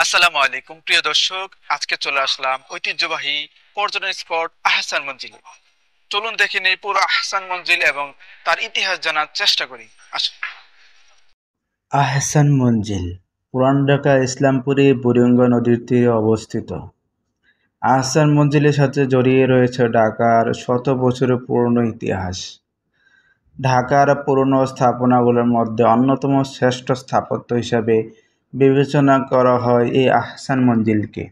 আসসালামু আলাইকুম প্রিয় দর্শক, আজকে চলে আসলাম ঐতিহ্যবাহী পর্যটন স্পট আহসান মঞ্জিলে। চলুন দেখে নেই পুরো আহসান মঞ্জিল এবং তার ইতিহাস জানার চেষ্টা করি। আসুন। আহসান মঞ্জিল পুরান ঢাকা ইসলামপুরে বুড়িগঙ্গা নদীর তীরে অবস্থিত। আহসান মঞ্জিলের সাথে জড়িয়ে রয়েছে ঢাকার শত বছরের পুরনো ইতিহাস। ঢাকার পুরনো স্থাপনাগুলোর মধ্যে অন্যতম শ্রেষ্ঠ স্থাপত্য হিসাবে বিবেচনা করা হয় এই আহসান মঞ্জিলকে।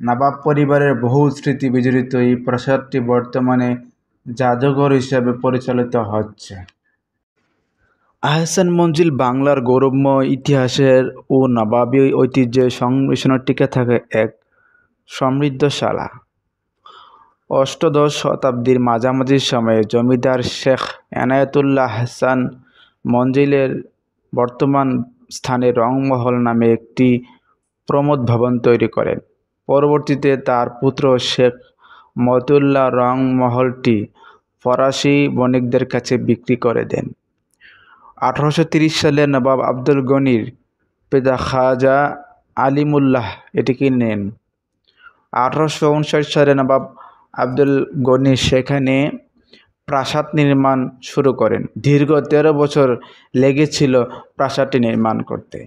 নবাব পরিবারের বহু স্মৃতি বিজড়িত এই প্রাসাদটি বর্তমানে জাদুঘর হিসাবে পরিচালিত হচ্ছে। আহসান মঞ্জিল বাংলার গৌরবময় ইতিহাসের ও নবাবী ঐতিহ্যের সংমিশ্রণে টিকে থাকে এক সমৃদ্ধশালা। অষ্টাদশ শতাব্দীর মাঝামাঝি সময়ে জমিদার শেখ এনায়েতুল্লাহ আহসান মঞ্জিলের বর্তমান স্থানে রংমহল নামে একটি প্রমোদ ভবন তৈরি করেন। পরবর্তীতে তার পুত্র শেখ মতিউল্লাহ রংমহলটি ফরাসি বণিকদের কাছে বিক্রি করে দেন। 1830 সালে নবাব আব্দুল গনির পিতা খাজা আলিমুল্লাহ এটিকে নেন। 1859 সালে নবাব আব্দুল গনি সেখানে প্রাসাদ নির্মাণ শুরু করেন। দীর্ঘ 13 বছর লেগেছিল প্রাসাদটি নির্মাণ করতে।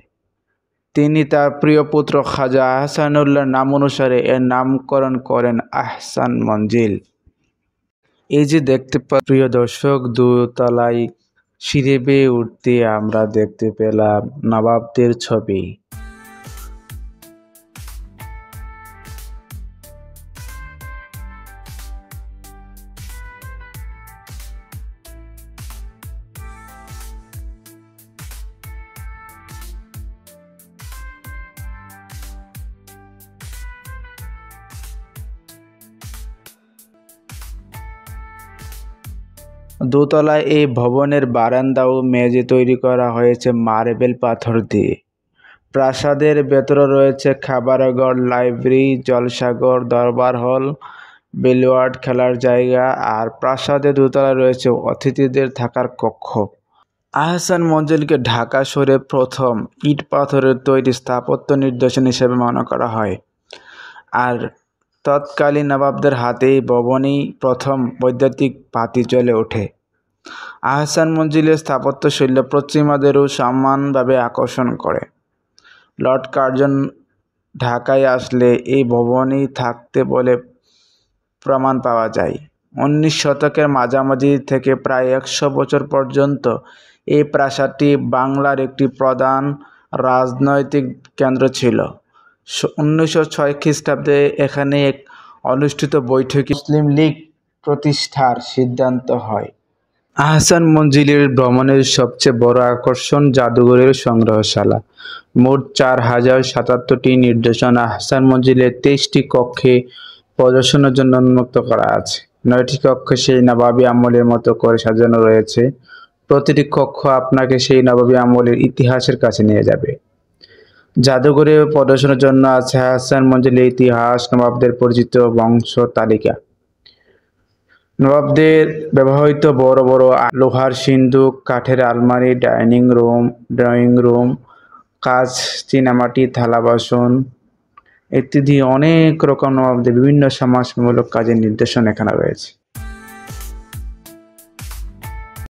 তিনি তার প্রিয় পুত্র খাজা আহসানুল্লাহর নাম অনুসারে এর নামকরণ করেন আহসান মঞ্জিল। এই যে দেখতে প্রিয় দর্শক, দোতলায় সিঁড়ি বেয়ে উঠতে আমরা দেখতে পেলাম নবাবদের ছবি। দোতলায় এই ভবনের বারান্দা ও মেঝে তৈরি করা হয়েছে মার্বেল পাথর দিয়ে। প্রাসাদের ভেতরে রয়েছে খাবারঘর, লাইব্রেরি, জলসাঘর, দরবার হল, বিলিয়ার্ড খেলার জায়গা, আর প্রাসাদের দোতলায় রয়েছে অতিথিদের থাকার কক্ষ। আহসান মঞ্জিলকে ঢাকা শহরের প্রথম ইট পাথরের তৈরি স্থাপত্য নিদর্শন হিসেবে মনে করা হয়। আর তৎকালীন নবাবদের হাতেই ভবনই প্রথম বৈদ্যুতিক বাতি জ্বলে ওঠে। আহসান মঞ্জিলের স্থাপত্যশৈলী পশ্চিমাদেরও সমানভাবে আকর্ষণ করে। লর্ড কার্জন ঢাকায় আসলে এই ভবনেই থাকতে বলে প্রমাণ পাওয়া যায়। 19 শতকের মাঝামাঝি থেকে প্রায় 100 বছর পর্যন্ত এই প্রাসাদটি বাংলার একটি প্রধান রাজনৈতিক কেন্দ্র ছিল। 1906 খ্রিস্টাব্দে এখানে এক অনুষ্ঠিত বৈঠকে মুসলিম লীগ প্রতিষ্ঠার সিদ্ধান্ত হয়। আহসান মঞ্জিলের ভ্রমণের সবচেয়ে বড় আকর্ষণ জাদুঘরের সংগ্রহশালা। মোট 4077টি নিদর্শন আহসান মঞ্জিলের 23টি কক্ষে প্রদর্শনের জন্য উন্মুক্ত করা আছে। 9টি কক্ষে সেই নবাবী আমলের মতো করে সাজানো রয়েছে। প্রতিটি কক্ষ আপনাকে সেই নবাবী আমলের ইতিহাসের কাছে নিয়ে যাবে। জাদুঘরে প্রদর্শনের জন্য আছে আহসান মঞ্জিলের ইতিহাস, নবাবদের পরিচিত বংশ তালিকা, নবাবদের ব্যবহৃত বড় বড় লোহার সিন্দুক, কাঠের আলমারি, ড্রয়িং রুম, কাঁচ, চীনামাটি, থালা বাসন ইত্যাদি অনেক রকম নবাবদের বিভিন্ন সমাজমূলক কাজের নিদর্শন এখানে রয়েছে।